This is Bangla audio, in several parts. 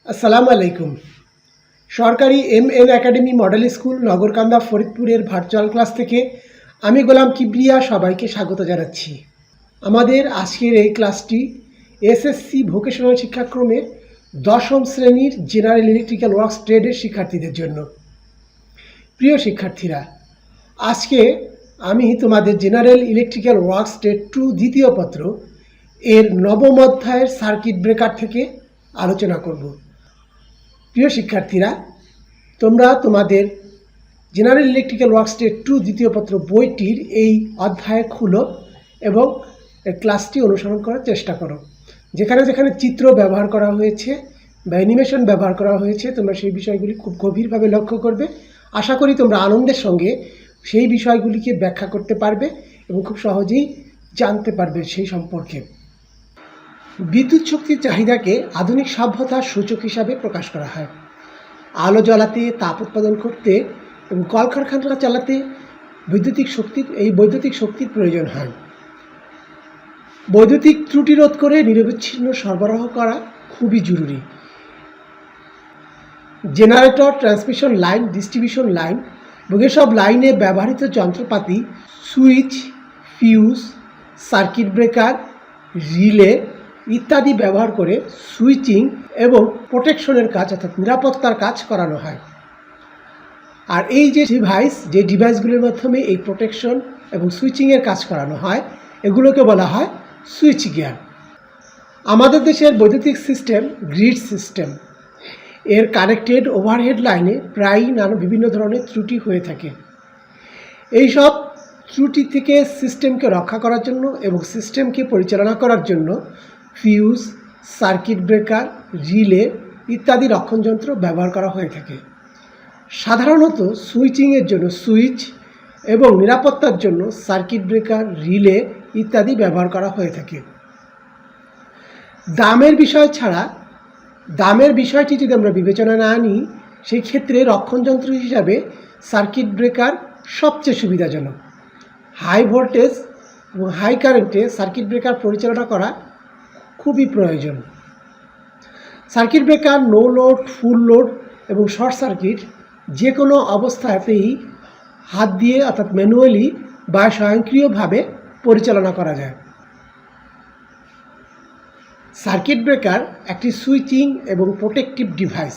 আসসালামু আলাইকুম। সরকারি MN academy model school Nagarkanda ফরিদপুরের ভার্চুয়াল ক্লাস থেকে আমি গোলাম কিবরিয়া সবাইকে স্বাগত জানাচ্ছি। আমাদের আজকের এই ক্লাসটি এসএসসি ভোকেশনাল শিক্ষাক্রমের 10ম শ্রেণীর জেনারেল ইলেকট্রিক্যাল ওয়ার্কস ট্রেডের শিক্ষার্থীদের জন্য। প্রিয় শিক্ষার্থীরা, আজকে আমি তোমাদের জেনারেল ইলেকট্রিক্যাল ওয়ার্কস ট্রেড 2 দ্বিতীয় পত্র এর 9ম অধ্যায়ের সার্কিট ব্রেকার থেকে আলোচনা করব। প্রিয় শিক্ষার্থীরা, তোমরা তোমাদের জেনারেল ইলেকট্রিক্যাল ওয়ার্কস ট্রেড 2 দ্বিতীয় পত্র বইটির এই অধ্যায় খুলো এবং ক্লাসটি অনুসরণ করার চেষ্টা করো। যেখানে যেখানে চিত্র ব্যবহার করা হয়েছে বা অ্যানিমেশন ব্যবহার করা হয়েছে তোমরা সেই বিষয়গুলি খুব গভীরভাবে লক্ষ্য করবে। আশা করি তোমরা আনন্দের সঙ্গে সেই বিষয়গুলিকে ব্যাখ্যা করতে পারবে এবং খুব সহজেই জানতে পারবে সেই সম্পর্কে। বিদ্যুৎ শক্তির চাহিদাকে আধুনিক সভ্যতার সূচক হিসাবে প্রকাশ করা হয়। আলো জ্বালাতে, তাপ উৎপাদন করতে এবং কলকারখানা চালাতে বৈদ্যুতিক শক্তির প্রয়োজন হয়। বৈদ্যুতিক ত্রুটি রোধ করে নিরবিচ্ছিন্ন সরবরাহ করা খুবই জরুরি। Generator, transmission line, distribution line এবং এসব লাইনে ব্যবহৃত যন্ত্রপাতি switch, fuse, circuit breaker, relay ইত্যাদি ব্যবহার করে সুইচিং এবং প্রোটেকশনের কাজ অর্থাৎ নিরাপত্তার কাজ করানো হয়। আর এই যে ডিভাইসগুলির মাধ্যমে এই প্রোটেকশন এবং সুইচিংয়ের কাজ করানো হয় এগুলোকে বলা হয় সুইচ গিয়ার। আমাদের দেশের বৈদ্যুতিক সিস্টেম গ্রিড সিস্টেম। এর কানেক্টেড ওভারহেড লাইনে প্রায়ই বিভিন্ন ধরনের ত্রুটি হয়ে থাকে। এইসব ত্রুটি থেকে সিস্টেমকে রক্ষা করার জন্য এবং সিস্টেমকে পরিচালনা করার জন্য ফিউজ, সার্কিট ব্রেকার, রিলে ইত্যাদি রক্ষণযন্ত্র ব্যবহার করা হয়ে থাকে। সাধারণত সুইচিংয়ের জন্য সুইচ এবং নিরাপত্তার জন্য সার্কিট ব্রেকার, রিলে ইত্যাদি ব্যবহার করা হয়ে থাকে। দামের বিষয়টি যদি আমরা বিবেচনা না আনি সেই ক্ষেত্রে রক্ষণযন্ত্র হিসাবে সার্কিট ব্রেকার সবচেয়ে সুবিধাজনক। হাই ভোল্টেজ এবং হাই কারেন্টে সার্কিট ব্রেকার পরিচালনা করা খুবই প্রয়োজন। Circuit breaker no load, full load এবং শর্ট সার্কিট যে কোনো অবস্থাতেই হাত দিয়ে অর্থাৎ ম্যানুয়ালি বা স্বয়ংক্রিয়ভাবে পরিচালনা করা যায়। সার্কিট ব্রেকার একটি সুইচিং এবং প্রোটেক্টিভ ডিভাইস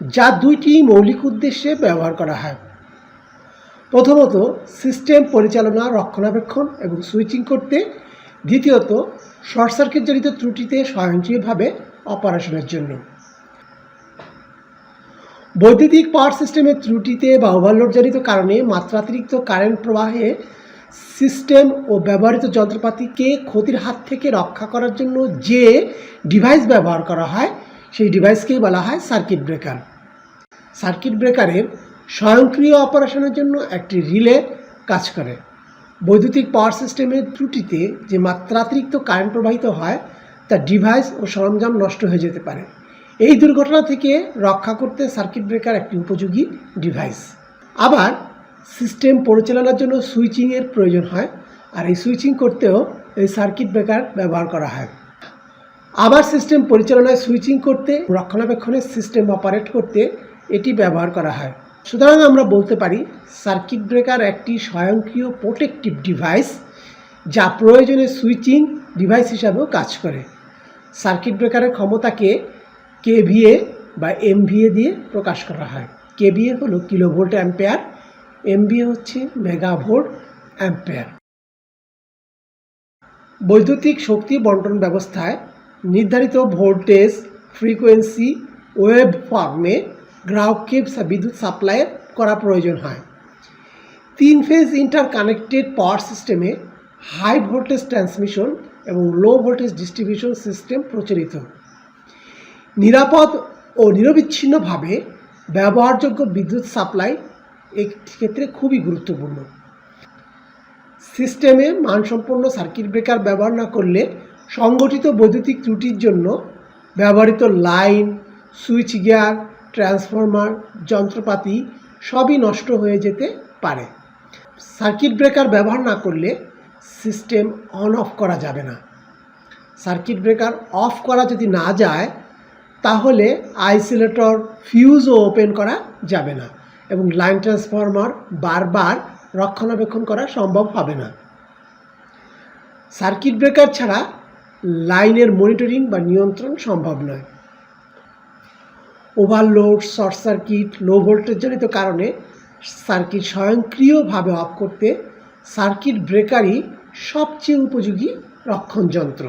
যা দুইটি মৌলিক উদ্দেশ্যে ব্যবহার করা হয়। প্রথমত সিস্টেম পরিচালনা, রক্ষণাবেক্ষণ এবং সুইচিং করতে। দ্বিতীয়ত শর্ট সার্কিট জনিত ত্রুটিতে স্বয়ংক্রিয়ভাবে অপারেশনের জন্য। বৈদ্যুতিক পাওয়ার সিস্টেমের ত্রুটিতে বা ওভারলোড জনিত কারণে মাত্রাতিরিক্ত কারেন্ট প্রবাহে সিস্টেম ও ব্যবহৃত যন্ত্রপাতিকে ক্ষতির হাত থেকে রক্ষা করার জন্য যে ডিভাইস ব্যবহার করা হয় সেই ডিভাইসকেই বলা হয় সার্কিট ব্রেকার। সার্কিট ব্রেকারের স্বয়ংক্রিয় অপারেশনের জন্য একটি রিলে কাজ করে। বৈদ্যুতিক পাওয়ার সিস্টেমের ত্রুটিতে যে মাত্রাতিরিক্ত কারেন্ট প্রবাহিত হয় তা ডিভাইস ও সরঞ্জাম নষ্ট হয়ে যেতে পারে। এই দুর্ঘটনা থেকে রক্ষা করতে সার্কিট ব্রেকার একটি উপযোগী ডিভাইস। আবার সিস্টেম পরিচালনার জন্য সুইচিংয়ের প্রয়োজন হয়, আর এই সুইচিং করতেও এই সার্কিট ব্রেকার ব্যবহার করা হয়। আবার সিস্টেম পরিচালনায় সুইচিং করতে, রক্ষণাবেক্ষণে সিস্টেম অপারেট করতে এটি ব্যবহার করা হয়। সুতরাং আমরা বলতে পারি সার্কিট ব্রেকার একটি স্বয়ংক্রিয় প্রোটেক্টিভ ডিভাইস যা প্রয়োজনে সুইচিং ডিভাইস হিসাবেও কাজ করে। সার্কিট ব্রেকারের ক্ষমতাকে কেভিএ বা এমভিএ দিয়ে প্রকাশ করা হয়। কেভিএ হলো কিলোভোল্ট অ্যাম্পেয়ার, এমভিএ হচ্ছে মেগাভোল্ট অ্যাম্পেয়ার। বৈদ্যুতিক শক্তি বন্টন ব্যবস্থায় নির্ধারিত ভোল্টেজ, ফ্রিকোয়েন্সি, ওয়েভ ফর্মে গ্রাহককে বিদ্যুৎ সাপ্লাই করা প্রয়োজন হয়। 3 ফেজ ইন্টারকানেক্টেড পাওয়ার সিস্টেমে হাই ভোল্টেজ ট্রান্সমিশন এবং লো ভোল্টেজ ডিস্ট্রিবিউশন সিস্টেম প্রচলিত। নিরাপদ ও নিরবিচ্ছিন্নভাবে ব্যবহারযোগ্য বিদ্যুৎ সাপ্লাই এই ক্ষেত্রে খুবই গুরুত্বপূর্ণ। সিস্টেমে মানসম্পন্ন সার্কিট ব্রেকার ব্যবহার না করলে সংঘটিত বৈদ্যুতিক ত্রুটির জন্য ব্যবহৃত লাইন, সুইচ গিয়ার, ট্রান্সফরমার, যন্ত্রপাতি সবই নষ্ট হয়ে যেতে পারে। সার্কিট ব্রেকার ব্যবহার না করলে সিস্টেম অন অফ করা যাবে না। সার্কিট ব্রেকার অফ করা যদি না যায় তাহলে আইসোলেটর ফিউজও ওপেন করা যাবে না এবং লাইন ট্রান্সফরমার বারবার রক্ষণাবেক্ষণ করা সম্ভব হবে না। সার্কিট ব্রেকার ছাড়া লাইনের মনিটরিং বা নিয়ন্ত্রণ সম্ভব নয়। Overload, short circuit, low voltage জনিত কারণে সার্কিট স্বয়ংক্রিয়ভাবে অফ করতে সার্কিট ব্রেকারই সবচেয়ে উপযোগী রক্ষণ যন্ত্র।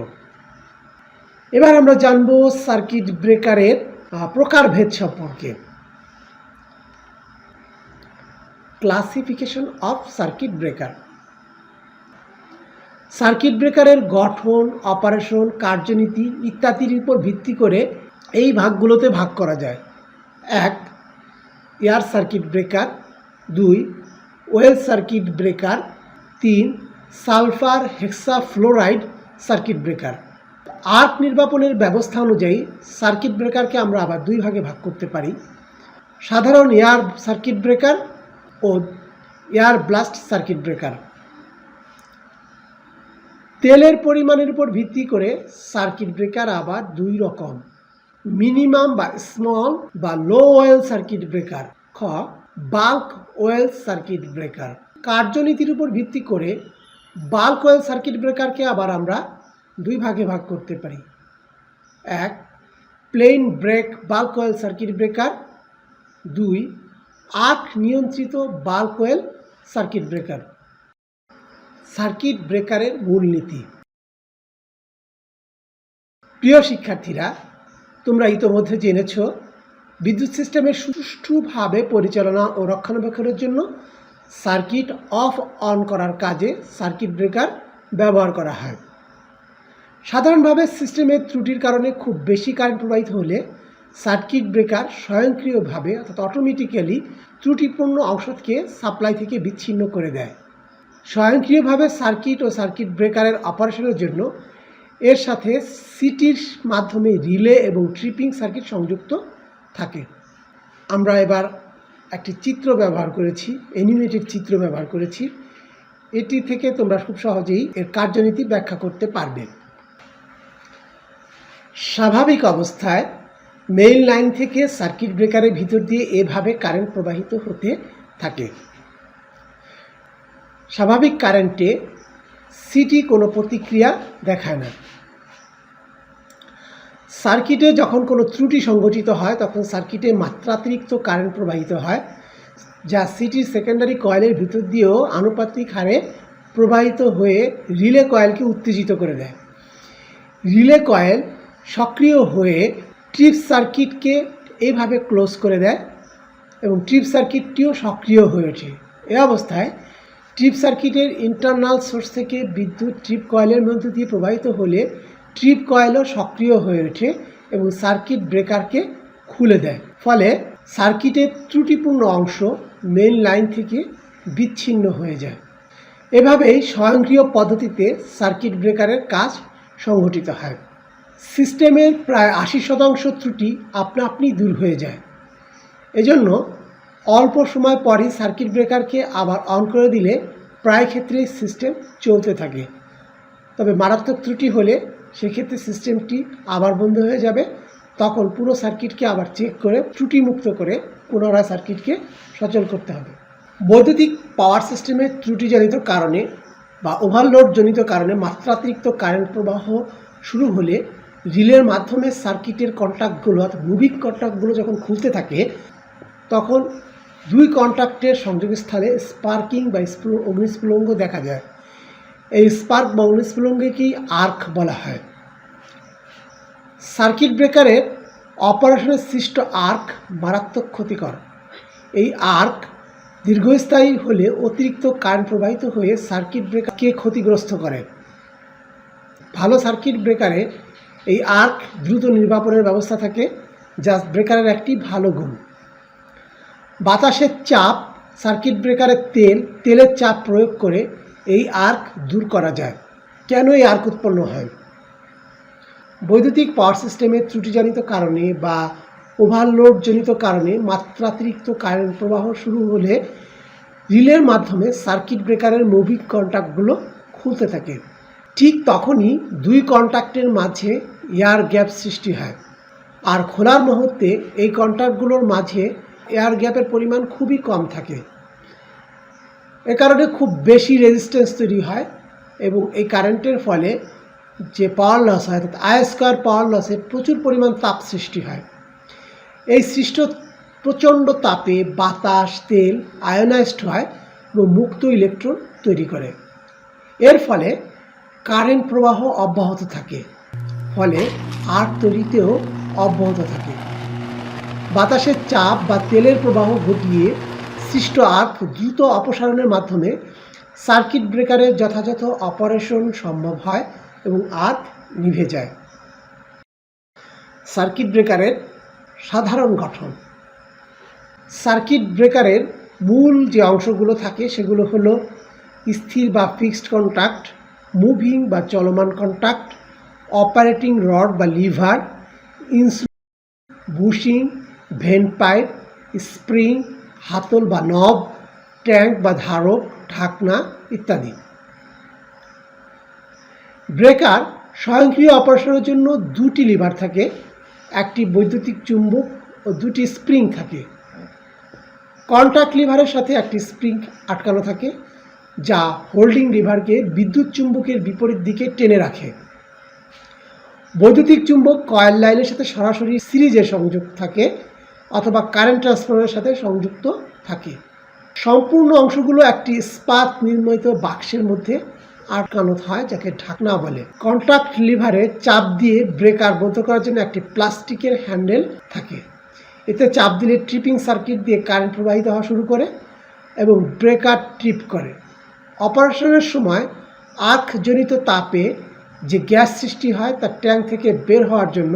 এবার আমরা জানব সার্কিট ব্রেকারের প্রকারভেদ সম্পর্কে। Classification of circuit breaker. Circuit ব্রেকারের গঠন, অপারেশন, কার্যনীতি ইত্যাদির উপর ভিত্তি করে এই ভাগগুলোতে ভাগ করা যায়। 1. Air circuit breaker. 2. Oil circuit breaker. 3. Sulphur hexafluoride circuit breaker. Arc নির্বাপনের ব্যবস্থা অনুযায়ী সার্কিট ব্রেকারকে আমরা আবার দুই ভাগে ভাগ করতে পারি: সাধারণ এয়ার সার্কিট ব্রেকার ও এয়ার ব্লাস্ট সার্কিট ব্রেকার। তেলের পরিমাণের উপর ভিত্তি করে সার্কিট ব্রেকার আবার দুই রকম: মিনিমাম বা স্মল বা লো অয়েল সার্কিট ব্রেকার। খ. Bulk oil circuit breaker. কার্যনীতির উপর ভিত্তি করে বাল্ক ওয়েল সার্কিট ব্রেকারকে আবার আমরা দুই ভাগে ভাগ করতে পারি: 1. Plain break bulk oil circuit breaker. 2. Arc নিয়ন্ত্রিত bulk oil circuit breaker. Circuit ব্রেকারের মূলনীতি। প্রিয় শিক্ষার্থীরা, তোমরা ইতোমধ্যে জেনেছ বিদ্যুৎ সিস্টেমের সুষ্ঠুভাবে পরিচালনা ও রক্ষণাবেক্ষণের জন্য সার্কিট অফ অন করার কাজে সার্কিট ব্রেকার ব্যবহার করা হয়। সাধারণভাবে সিস্টেমের ত্রুটির কারণে খুব বেশি কারেন্ট প্রবাহিত হলে সার্কিট ব্রেকার স্বয়ংক্রিয়ভাবে অর্থাৎ অটোমেটিক্যালি ত্রুটিপূর্ণ অংশকে সাপ্লাই থেকে বিচ্ছিন্ন করে দেয়। স্বয়ংক্রিয়ভাবে সার্কিট ও সার্কিট ব্রেকারের অপারেশনের জন্য এর সাথে সিটির মাধ্যমে রিলে এবং ট্রিপিং সার্কিট সংযুক্ত থাকে। আমরা এবার একটি চিত্র ব্যবহার করেছি, অ্যানিমেটেড চিত্র ব্যবহার করেছি। এটি থেকে তোমরা খুব সহজেই এর কার্যনীতি ব্যাখ্যা করতে পারবে। স্বাভাবিক অবস্থায় মেইন লাইন থেকে সার্কিট ব্রেকারের ভিতর দিয়ে এভাবে কারেন্ট প্রবাহিত হতে থাকে। স্বাভাবিক কারেন্টে সিটি কোনো প্রতিক্রিয়া দেখায় না। সার্কিটে যখন কোনো ত্রুটি সংঘটিত হয় তখন সার্কিটে মাত্রাতিরিক্ত কারেন্ট প্রবাহিত হয়, যা সিটির সেকেন্ডারি কয়েলের ভিতর দিয়েও আনুপাতিক হারে প্রবাহিত হয়ে রিলে কয়েলকে উত্তেজিত করে দেয়। রিলে কয়েল সক্রিয় হয়ে ট্রিপ সার্কিটকে এইভাবে ক্লোজ করে দেয় এবং ট্রিপ সার্কিটটিও সক্রিয় হয়ে ওঠে। এ অবস্থায় ট্রিপ সার্কিটের ইন্টারনাল সোর্স থেকে বিদ্যুৎ ট্রিপ কয়েলের মধ্য দিয়ে প্রবাহিত হলে ট্রিপ কয়েলও সক্রিয় হয়ে ওঠে এবং সার্কিট ব্রেকারকে খুলে দেয়। ফলে সার্কিটের ত্রুটিপূর্ণ অংশ মেইন লাইন থেকে বিচ্ছিন্ন হয়ে যায়। এভাবেই স্বয়ংক্রিয় পদ্ধতিতে সার্কিট ব্রেকারের কাজ সংঘটিত হয়। সিস্টেমের প্রায় 80% ত্রুটি আপনা আপনি দূর হয়ে যায়। এজন্য অল্প সময় পরই সার্কিট ব্রেকারকে আবার অন করে দিলে প্রায় ক্ষেত্রেই সিস্টেম চলতে থাকে। তবে মারাত্মক ত্রুটি হলে সেক্ষেত্রে সিস্টেমটি আবার বন্ধ হয়ে যাবে। তখন পুরো সার্কিটকে আবার চেক করে ত্রুটিমুক্ত করে পুনরায় সার্কিটকে সচল করতে হবে। বৈদ্যুতিক পাওয়ার সিস্টেমের ত্রুটিজনিত কারণে বা ওভারলোডজনিত কারণে মাত্রাতিরিক্ত কারেন্ট প্রবাহ শুরু হলে রিলের মাধ্যমে সার্কিটের কন্ট্যাক্টগুলো অর্থাৎ মুভিং কন্ট্যাক্টগুলো যখন খুলতে থাকে তখন দুই কন্ট্যাক্টের সংযোগস্থলে স্পার্কিং বা অগ্নিস্ফুলঙ্গ দেখা যায়। এই স্পার্ক বা অগ্নিস্ফুলঙ্গকেই আর্ক বলা হয়। সার্কিট ব্রেকারের অপারেশনে সৃষ্ট আর্ক মারাত্মক ক্ষতিকর। এই আর্ক দীর্ঘস্থায়ী হলে অতিরিক্ত কারেন্ট প্রবাহিত হয়ে সার্কিট ব্রেকারকে ক্ষতিগ্রস্ত করে। ভালো সার্কিট ব্রেকারে এই আর্ক দ্রুত নির্বাপনের ব্যবস্থা থাকে, যা ব্রেকারের একটি ভালো গুণ। বাতাসের চাপ সার্কিট ব্রেকারের তেলের চাপ প্রয়োগ করে এই আর্ক দূর করা যায়। কেন এই আর্ক উৎপন্ন হয়? বৈদ্যুতিক পাওয়ার সিস্টেমের ত্রুটিজনিত কারণে বা ওভারলোডজনিত কারণে মাত্রাতিরিক্ত কারেন্ট প্রবাহ শুরু হলে রিলের মাধ্যমে সার্কিট ব্রেকারের মুভিং কন্ট্যাক্টগুলো খুলতে থাকে। ঠিক তখনই দুই কন্ট্যাক্টের মাঝে এয়ার গ্যাপ সৃষ্টি হয়। আর খোলার মুহূর্তে এই কন্ট্যাক্টগুলোর মাঝে এয়ার গ্যাপের পরিমাণ খুবই কম থাকে। এ কারণে খুব বেশি রেজিস্ট্যান্স তৈরি হয় এবং এই কারেন্টের ফলে যে পাওয়ার লস হয়, অর্থাৎ আই স্কোয়ার পাওয়ার লসে প্রচুর পরিমাণ তাপ সৃষ্টি হয়। এই সৃষ্ট প্রচণ্ড তাপে বাতাস, তেল আয়োনাইজড হয় এবং মুক্ত ইলেকট্রন তৈরি করে। এর ফলে কারেন্ট প্রবাহ অব্যাহত থাকে, ফলে আর্ক তৈরিতেও অব্যাহত থাকে। বাতাসের চাপ বা তেলের প্রবাহ ঘটিয়ে সৃষ্ট আর্ক দ্রুত অপসারণের মাধ্যমে সার্কিট ব্রেকারের যথাযথ অপারেশন সম্ভব হয় এবং আর্ক নিভে যায়। সার্কিট ব্রেকারের সাধারণ গঠন। সার্কিট ব্রেকারের মূল যে অংশগুলো থাকে সেগুলো হলো স্থির বা ফিক্সড কন্ট্যাক্ট, মুভিং বা চলমান কন্ট্যাক্ট, অপারেটিং রড বা liver, bushing, vent pipe, spring, হাতল বা নব, ট্যাঙ্ক বা ধারক, ঢাকনা ইত্যাদি। ব্রেকার স্বয়ংক্রিয় অপারেশনের জন্য দুটি লিভার থাকে, একটি বৈদ্যুতিক চুম্বক ও দুটি স্প্রিং থাকে। কন্ট্যাক্ট লিভারের সাথে একটি স্প্রিং আটকানো থাকে যা হোল্ডিং লিভারকে বিদ্যুৎ চুম্বকের বিপরীত দিকে টেনে রাখে। বৈদ্যুতিক চুম্বক কয়েল লাইনের সাথে সরাসরি সিরিজে সংযুক্ত থাকে অথবা কারেন্ট ট্রান্সফরমারের সাথে সংযুক্ত থাকে। সম্পূর্ণ অংশগুলো একটি ইস্পাত নির্মিত বাক্সের মধ্যে আটকানো হয়, যাকে ঢাকনা বলে। কন্ট্যাক্ট লিভারে চাপ দিয়ে ব্রেকার বন্ধ করার জন্য একটি প্লাস্টিকের হ্যান্ডেল থাকে। এতে চাপ দিলে ট্রিপিং সার্কিট দিয়ে কারেন্ট প্রবাহিত হওয়া শুরু করে এবং ব্রেকার ট্রিপ করে। অপারেশনের সময় আর্কজনিত তাপে যে গ্যাস সৃষ্টি হয় তা ট্যাঙ্ক থেকে বের হওয়ার জন্য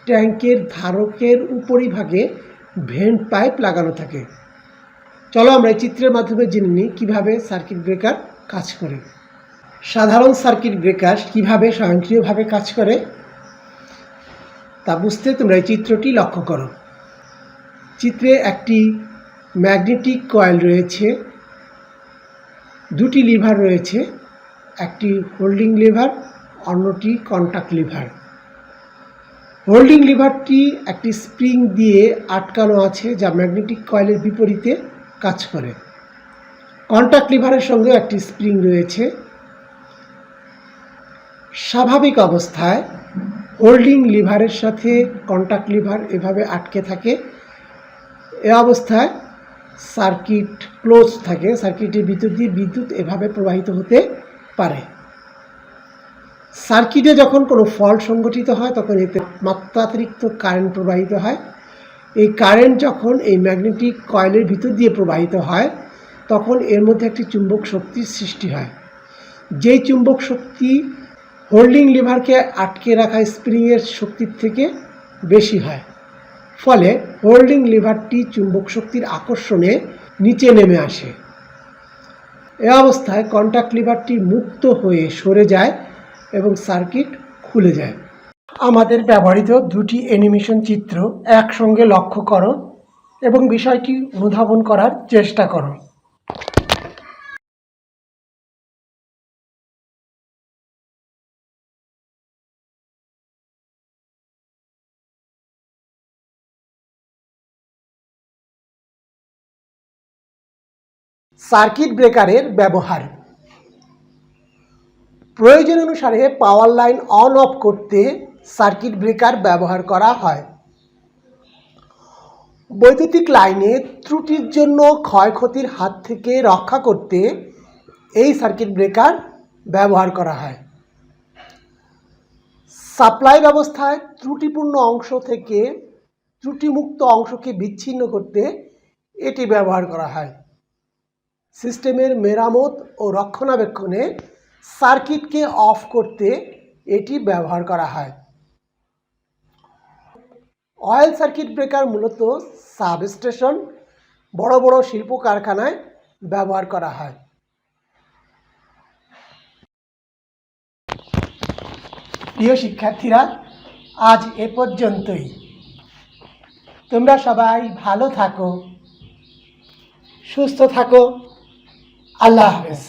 ট্যাঙ্কের ধারকের উপরিভাগে ভেন্ট পাইপ লাগানো থাকে। চলো আমরা এই চিত্রের মাধ্যমে জেনে নিই কীভাবে সার্কিট ব্রেকার কাজ করে। সাধারণ সার্কিট ব্রেকার কীভাবে স্বয়ংক্রিয়ভাবে কাজ করে তা বুঝতে তোমরা এই চিত্রটি লক্ষ্য করো। চিত্রে একটি ম্যাগনেটিক কয়েল রয়েছে, দুটি লিভার রয়েছে, একটি হোল্ডিং লিভার, অন্যটি কন্ট্যাক্ট লিভার। হোল্ডিং লিভারটি একটি স্প্রিং দিয়ে আটকানো আছে যা ম্যাগনেটিক কয়েলের বিপরীতে কাজ করে। কন্ট্যাক্ট লিভারের সঙ্গে একটি স্প্রিং রয়েছে। স্বাভাবিক অবস্থায় হোল্ডিং লিভারের সাথে কন্ট্যাক্ট লিভার এভাবে আটকে থাকে। এ অবস্থায় সার্কিট ক্লোজ থাকে, সার্কিটের ভিতর দিয়ে বিদ্যুৎ এভাবে প্রবাহিত হতে পারে। সার্কিটে যখন কোনো ফল্ট সংঘটিত হয় তখন এতে মাত্রাতিরিক্ত কারেন্ট প্রবাহিত হয়। এই কারেন্ট যখন এই ম্যাগনেটিক কয়েলের ভিতর দিয়ে প্রবাহিত হয় তখন এর মধ্যে একটি চুম্বক শক্তির সৃষ্টি হয়। যেই চুম্বক শক্তি হোল্ডিং লিভারকে আটকে রাখা স্প্রিংয়ের শক্তির থেকে বেশি হয়, ফলে হোল্ডিং লিভারটি চুম্বক শক্তির আকর্ষণে নিচে নেমে আসে। এ অবস্থায় কন্ট্যাক্ট লিভারটি মুক্ত হয়ে সরে যায় এবং সার্কিট খুলে যায়। আমাদের ব্যবহৃত দুটি অ্যানিমেশন চিত্র একসঙ্গে লক্ষ্য করো এবং বিষয়টি অনুধাবন করার চেষ্টা করো। সার্কিট ব্রেকারের ব্যবহার। প্রয়োজন অনুসারে পাওয়ার লাইন অন অফ করতে সার্কিট ব্রেকার ব্যবহার করা হয়। বৈদ্যুতিক লাইনে ত্রুটির জন্য ক্ষয়ক্ষতির হাত থেকে রক্ষা করতে এই সার্কিট ব্রেকার ব্যবহার করা হয়। সাপ্লাই ব্যবস্থায় ত্রুটিপূর্ণ অংশ থেকে ত্রুটিমুক্ত অংশকে বিচ্ছিন্ন করতে এটি ব্যবহার করা হয়। সিস্টেমের মেরামত ও রক্ষণাবেক্ষণে সার্কিটকে অফ করতে এটি ব্যবহার করা হয়। অয়েল সার্কিট ব্রেকার মূলত সাবস্টেশন, বড় বড় শিল্প কারখানায় ব্যবহার করা হয়। প্রিয় শিক্ষার্থীরা, আজ এ পর্যন্তই। তোমরা সবাই ভালো থাকো, সুস্থ থাকো। আল্লাহ হাফেজ।